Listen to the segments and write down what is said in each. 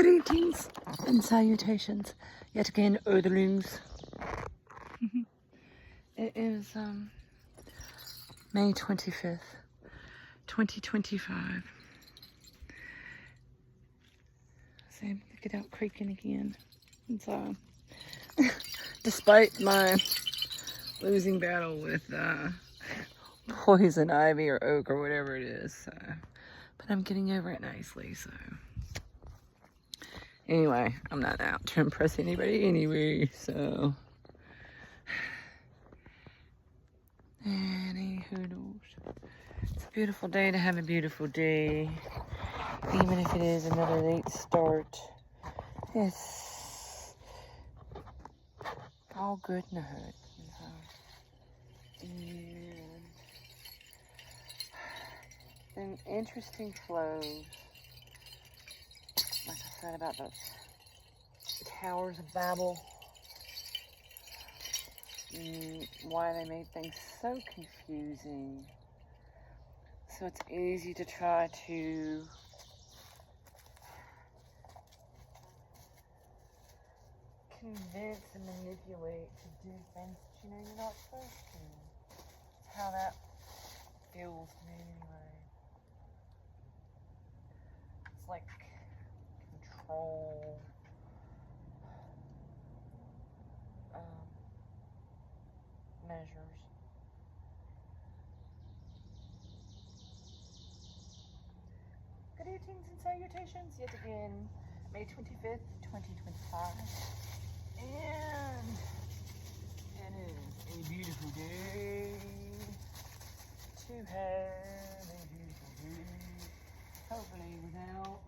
Greetings and salutations yet again, Earthlings. It is May 25th, 2025. See, get out creaking again. And so, despite my losing battle with poison ivy or oak or whatever it is, but I'm getting over it nicely, so. Anyway, I'm not out to impress anybody anyway, so. Any hoodles. It's a beautiful day to have a beautiful day. Even if it is another late start. It's all good in the hood. And an interesting flow. Like I said about the Towers of Babel, why they made things so confusing. So it's easy to try to convince and manipulate to do things that you know you're not supposed to. It's how that feels to me anyway. It's like control, measures. Greetings and salutations yet again, May 25th, 2025. And it is a beautiful day to have a beautiful day. Hopefully without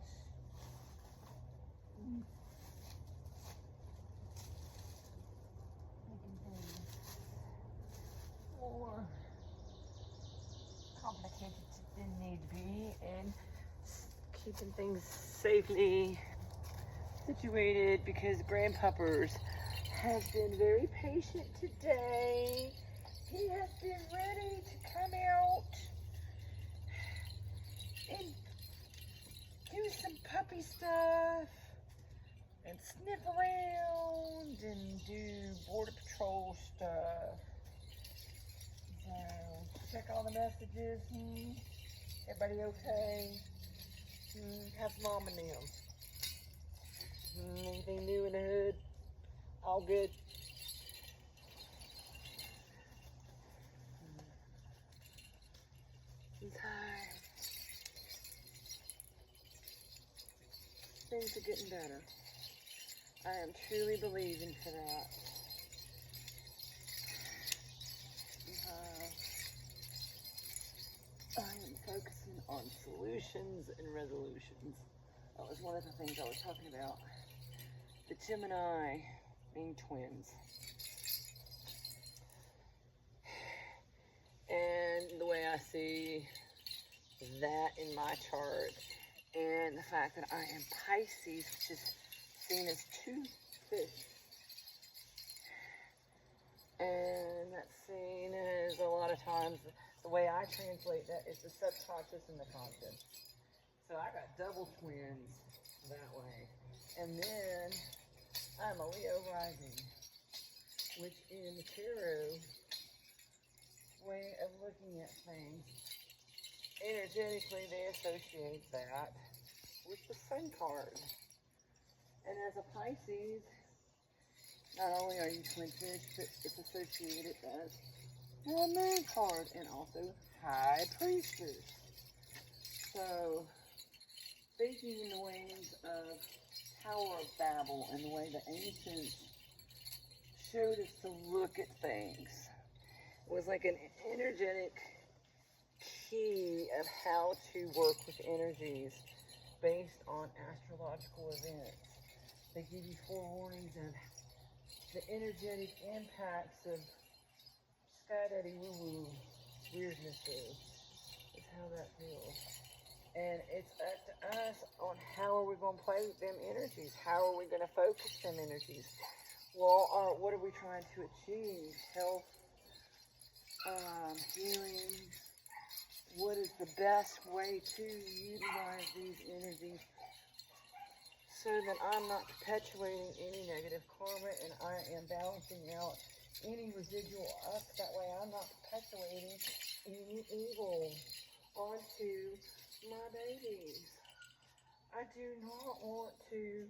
making things more complicated than need be, and keeping things safely situated, because grandpuppers has been very patient today. He has been ready to come out and do some puppy stuff and sniff around and do border patrol stuff. So check all the messages. Everybody okay? How's mom and them? Anything new in the hood? All good? I'm tired. Things are getting better. I am truly believing for that. I am focusing on solutions and resolutions. That was one of the things I was talking about. The Gemini being twins. And the way I see that in my chart, and the fact that I am Pisces, which is seen as two fish. And that's seen as a lot of times, the way I translate that is the subconscious and the conscious. So I got double twins that way. And then I'm a Leo rising, which in the tarot way of looking at things, energetically they associate that with the Sun card. And as a Pisces, not only are you twin fish, but it's associated as the Moon card and also High Priestess. So, thinking in the ways of Tower of Babel and the way the ancients showed us to look at things, it was like an energetic key of how to work with energies based on astrological events. They give you forewarnings of the energetic impacts of sky daddy woo-woo weirdnesses. Is how that feels. And it's up to us on how are we going to play with them energies? How are we going to focus them energies? Well, what are we trying to achieve? Health, healing. What is the best way to utilize these energies so that I'm not perpetuating any negative karma, and I am balancing out any residual up. That way I'm not perpetuating any evil onto my babies. I do not want to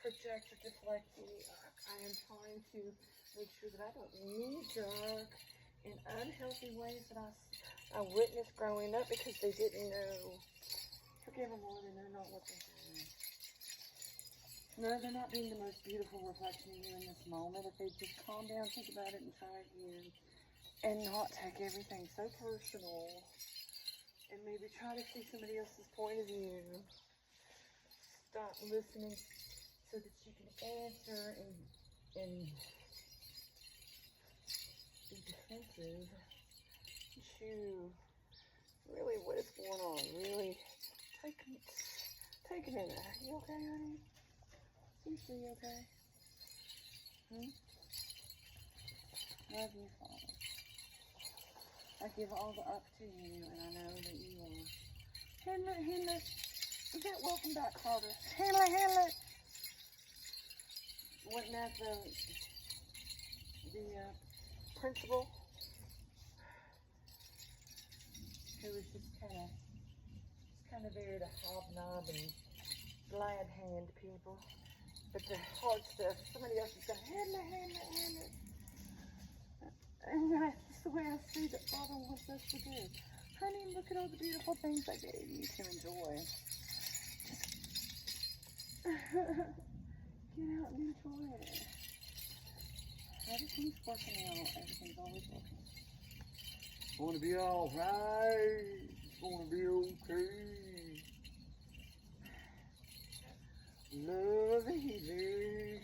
project or deflect any arc. I am trying to make sure that I don't knee jerk in unhealthy ways that I witnessed growing up because they didn't know. Forgive them, Lord, and they know not what they're doing. No, they're not being the most beautiful reflection of you in this moment. If they just calm down, think about it, and try again, and not take everything so personal, and maybe try to see somebody else's point of view. Stop listening so that you can answer and be defensive to really what is going on. Really take it in there. You okay, honey? Seriously, you okay? Love you, Father. I give all the up to you, and I know that you are. Handler. Is that welcome back, Carter? Handler. Wasn't that the principal who was just kind of there to hobnob and glad hand people? But the hard stuff, somebody else is going, Handler. And that's the way I see that Father wants us to do. Honey, look at all the beautiful things I gave you to enjoy. Get out and enjoy it. Everything's working out. Everything's always working. It's going to be all right. It's going to be okay. Love and healing.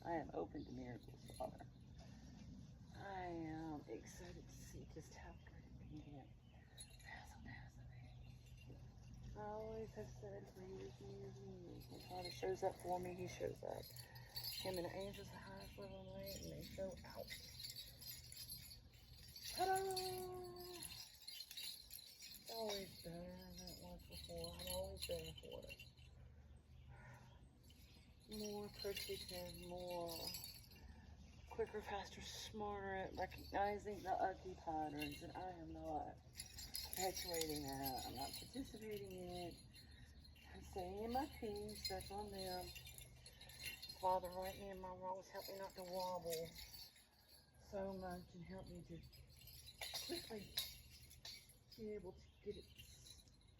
I am open to miracles, Father. I am excited to see just how good it can get. I always have said for years and years and years, when Father shows up for me, he shows up. Him and the angels the highest level of light, and they show out. Ta-da! Always better than it was before. I'm always there for it. More appreciative, more quicker, faster, smarter at recognizing the ugly patterns, and I am not perpetuating that. I'm not participating in it. I'm staying in my peace. That's on them. Father, right me in my wrongs. Help me not to wobble so much, and help me to quickly be able to get it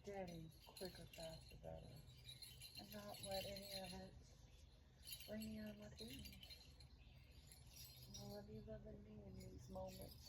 steady, quicker, faster, better, and not let any of it bring me out of my feelings. I love you loving me in these moments.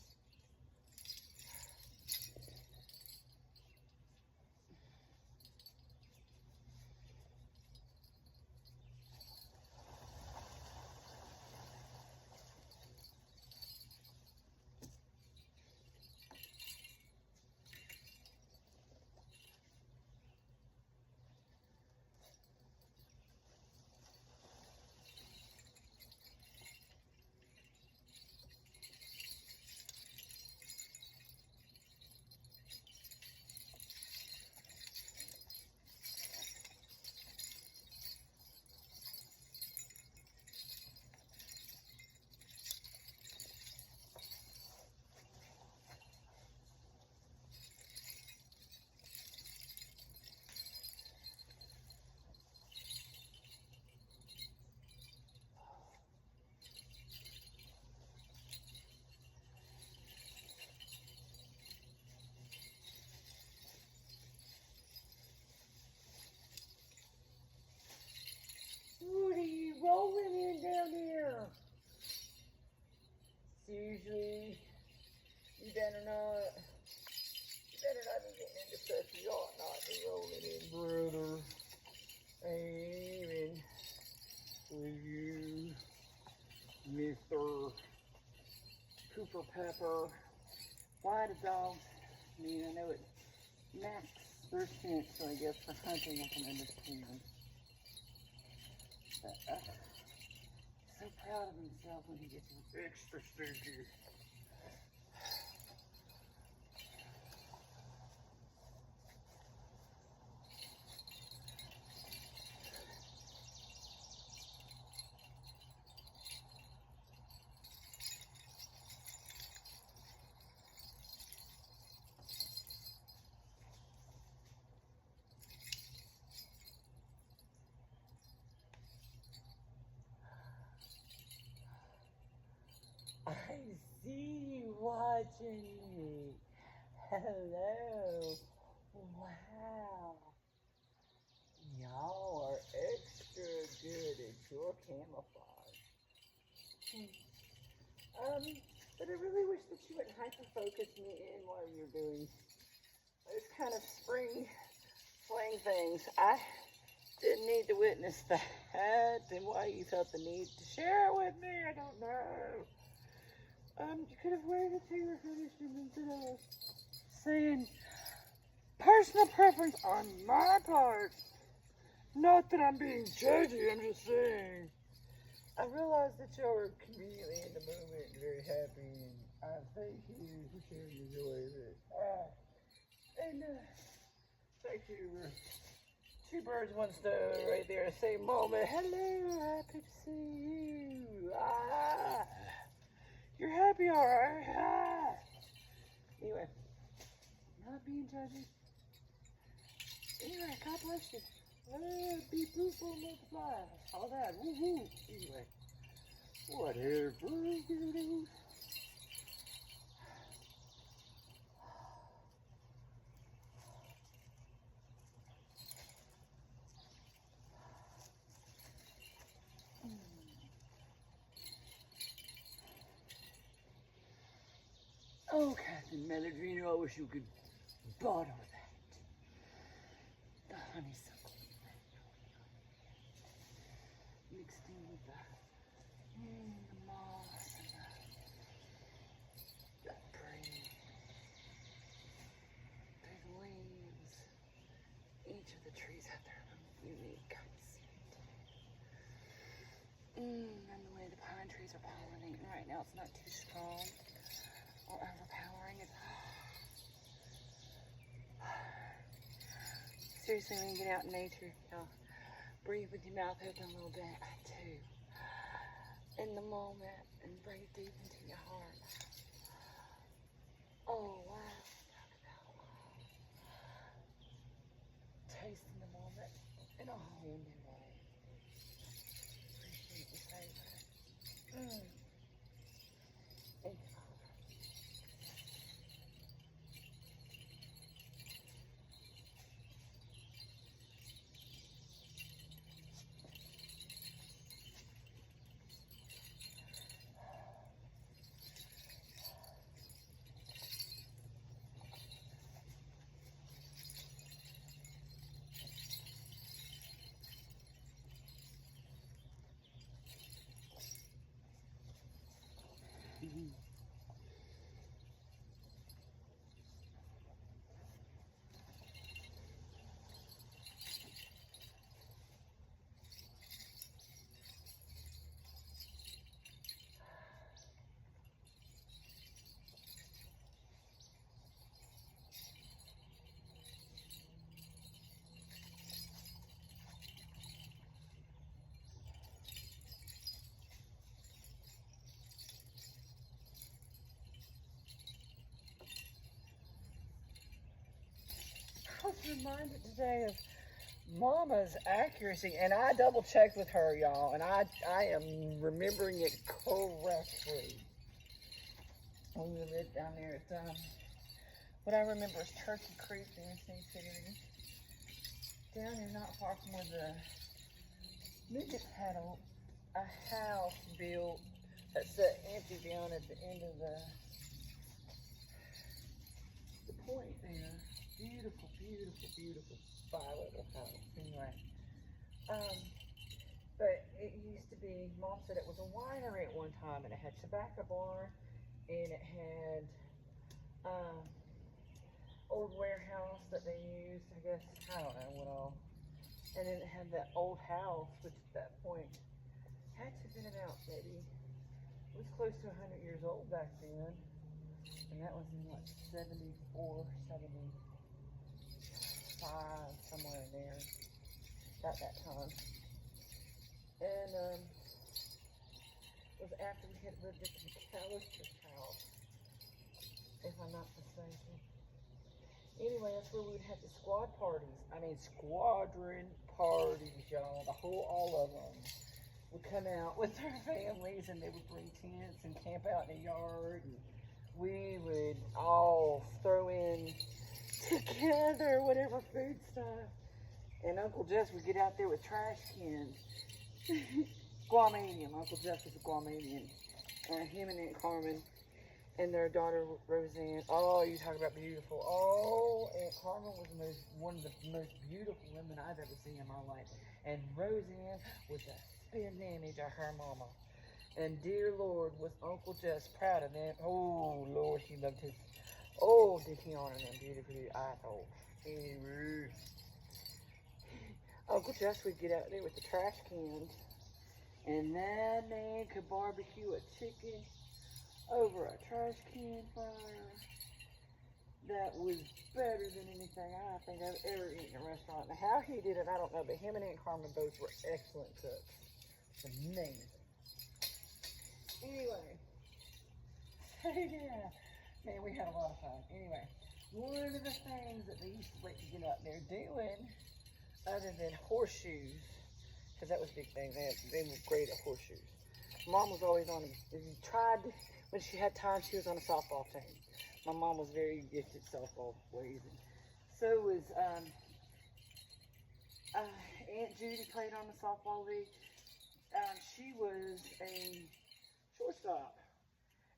What are you rolling in down here? Seriously, you better not be getting into stuff you ought not be rolling in, brother. Amen. With you, Mr. Cooper Pepper. Why do dogs? I mean, I know it max their sense, so I guess for hunting I can understand. But, so proud of himself when he gets extra stinky. I see you watching me. Hello. Wow. Y'all are extra good at your camouflage. But I really wish that you wouldn't hyper-focus me in while you're doing those kind of spring fling things. I didn't need to witness that, and why you felt the need to share it with me, I don't know. You could have waited till you were finished instead of saying personal preference on my part. Not that I'm being judgy, I'm just saying. I realize that you're conveniently in the moment and very happy, and I thank you for sharing your joy of it. And thank you. Two birds, one stone right there, same moment. Hello, happy to see you. You're happy, alright? Anyway, not being judgy. Anyway, God bless you. Be fruitful and multiply. All that. Woo-hoo. Anyway, whatever. Oh, Captain Meladrino, I wish you could bottle that. The honeysuckle mixed in with the moss and the pretty big leaves. Each of the trees have their own unique kind of scent. And the way the pine trees are pollinating right now, it's not too strong or overpowering. Seriously, when you get out in nature, y'all, breathe with your mouth open a little bit, too. In the moment, and breathe deep into your heart. Oh, wow. Talk about tasting the moment in a whole new way. Appreciate the flavor. And I was reminded today of Mama's accuracy, and I double checked with her, y'all, and I am remembering it correctly. When we lived down there at what I remember is Turkey Creek in St. City. Down there, not far from where the midgets had a house built that's empty down at the end of the point there. Beautiful, beautiful, beautiful violet house. Anyway, but it used to be, Mom said it was a winery at one time, and it had tobacco bar, and it had old warehouse that they used, I guess, I don't know what all. And then it had that old house, which at that point had to have been about maybe, it was close to 100 years old back then. And that was in what, 74, 75, somewhere in there, about that time. And it was after we had lived at the McAllister's house, if I'm not mistaken. Anyway, that's where we would have the squad parties. I mean, squadron parties, y'all. All of them. would come out with their families, and they would bring tents and camp out in the yard, and we would all throw in together whatever food stuff. And Uncle Jess would get out there with trash cans. Guamanian. Uncle Jess was a Guamanian. Him and Aunt Carmen and their daughter Roseanne. Oh, you talk about beautiful. Oh, Aunt Carmen was one of the most beautiful women I've ever seen in my life. And Roseanne was a spin image of her mama. And dear Lord, was Uncle Jess proud of them. Oh, Lord, he loved his. Oh, did he honor them beautifully? I thought. Anyway, Uncle Jess would get out there with the trash cans, and that man could barbecue a chicken over a trash can fire. That was better than anything I think I've ever eaten in a restaurant. Now, how he did it, I don't know, but him and Aunt Carmen both were excellent cooks. Amazing. Anyway, yeah, man, we had a lot of fun. Anyway, one of the things that they used to like to get out there doing, other than horseshoes, because that was a big thing, they were great at horseshoes. Mom was always on, when she had time, she was on a softball team. My mom was very gifted softball ways, and so was Aunt Judy played on the softball league. She was a shortstop,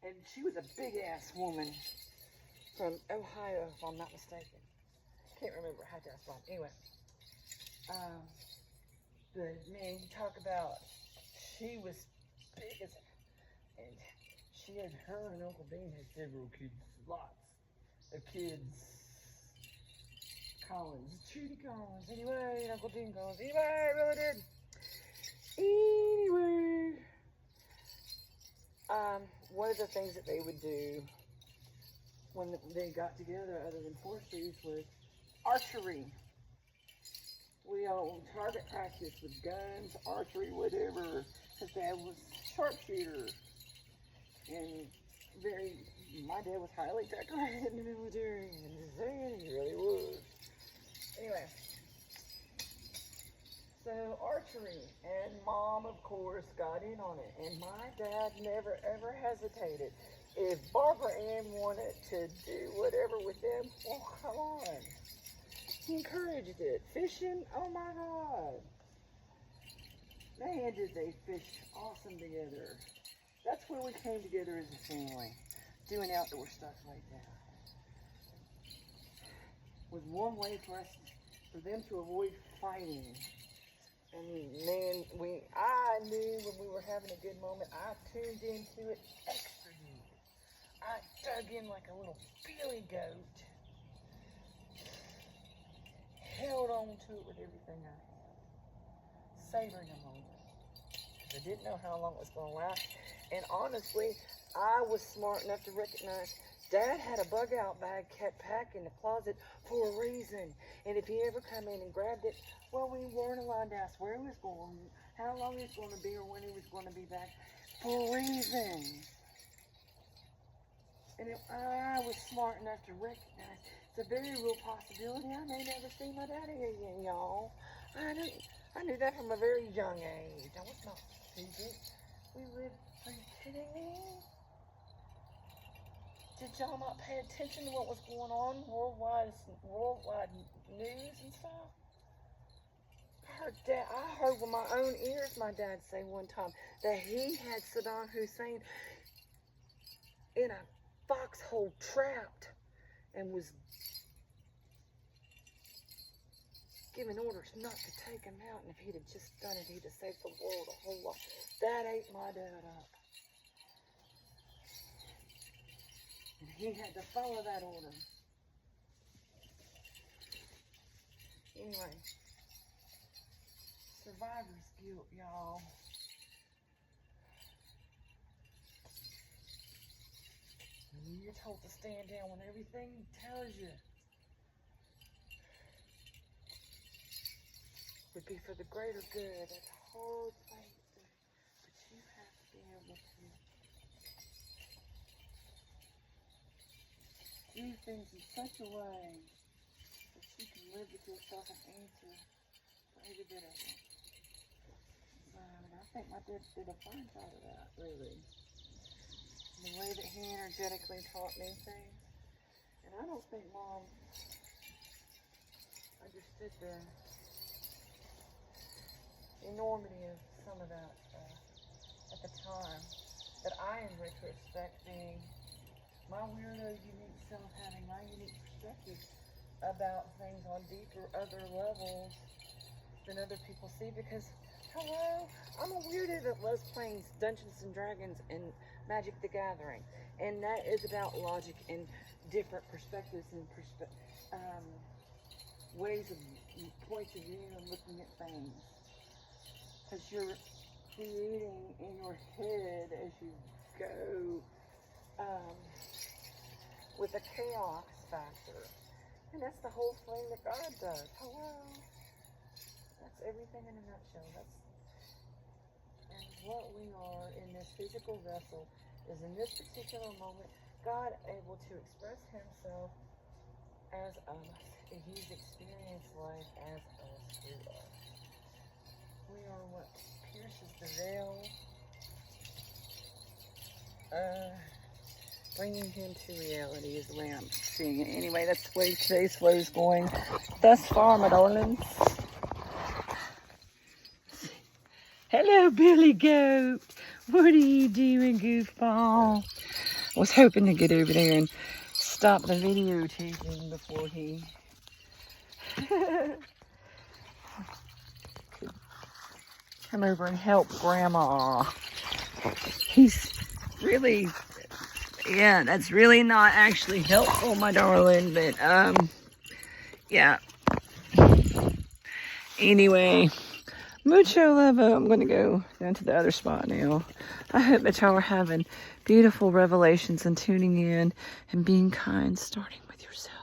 and she was a big-ass woman from Ohio, if I'm not mistaken. Can't remember, I had to ask Mom. Anyway, but man, you talk about, she was big as, and she had, her and Uncle Dean had several kids, lots of kids. Collins, Judy Collins, anyway, and Uncle Dean Collins, anyway, I really did. Anyway, one of the things that they would do when they got together, other than horseshoes, was archery. We all target practice with guns, archery, whatever, because Dad was a sharpshooter, and my dad was highly decorated in the military, and he really was. Anyway, so archery, and Mom, of course, got in on it, and my dad never, ever hesitated. If Barbara Ann wanted to do whatever with them, well, come on. He encouraged it. Fishing, oh my God. Man, did they fish awesome together. That's where we came together as a family, doing outdoor stuff like that. Was one way for them to avoid fighting. And man, I knew when we were having a good moment, I tuned into it extra deep. I dug in like a little billy goat. Held on to it with everything I had. Savoring the moment. I didn't know how long it was going to last. And honestly, I was smart enough to recognize Dad had a bug out bag kept packed in the closet for a reason. And if he ever come in and grabbed it, well, we weren't allowed to ask where he was going, how long he was going to be, or when he was going to be back, for a reason. And if I was smart enough to recognize it's a very real possibility I may never see my daddy again, y'all. I knew that from a very young age. I was not stupid. Are you kidding me? Did y'all not pay attention to what was going on worldwide news and stuff? I heard with my own ears my dad say one time that he had Saddam Hussein in a foxhole trapped and was giving orders not to take him out, and if he'd have just done it, he'd have saved the world a whole lot. That ate my dad up. And he had to follow that order. Anyway, survivor's guilt, y'all. When you're told to stand down when everything tells you would be for the greater good, that's a hard thing to do. But you have to be able to do things in such a way that you can live with yourself and answer for every bit of it. So that's think my dad did a fine job of that, really. The way that he energetically taught me things. And I don't think Mom understood the enormity of some of that at the time. But I, in retrospect, being my weirdo, unique self, having my unique perspective about things on deeper, other levels than other people see. Because, hello, I'm a weirdo that loves playing Dungeons and Dragons and Magic the Gathering. And that is about logic and different perspectives and ways of points of view and looking at things. Because you're creating in your head as you go with a chaos factor. And that's the whole thing that God does. Hello. That's everything in a nutshell. And what we are in this physical vessel is in this particular moment, God able to express himself as us. And he's experienced life as us through us. We are what pierces the veil, bringing him to reality is the way I'm seeing it. Anyway, that's the way today's flow is going thus far, my darlings. Hello, Billy Goat. What are you doing, goofball? I was hoping to get over there and stop the videotaping before he could come over and help Grandma. He's really, yeah, that's really not actually helpful, my darling, but, yeah. Anyway, mucho love. I'm going to go down to the other spot now. I hope that y'all are having beautiful revelations and tuning in and being kind, starting with yourself.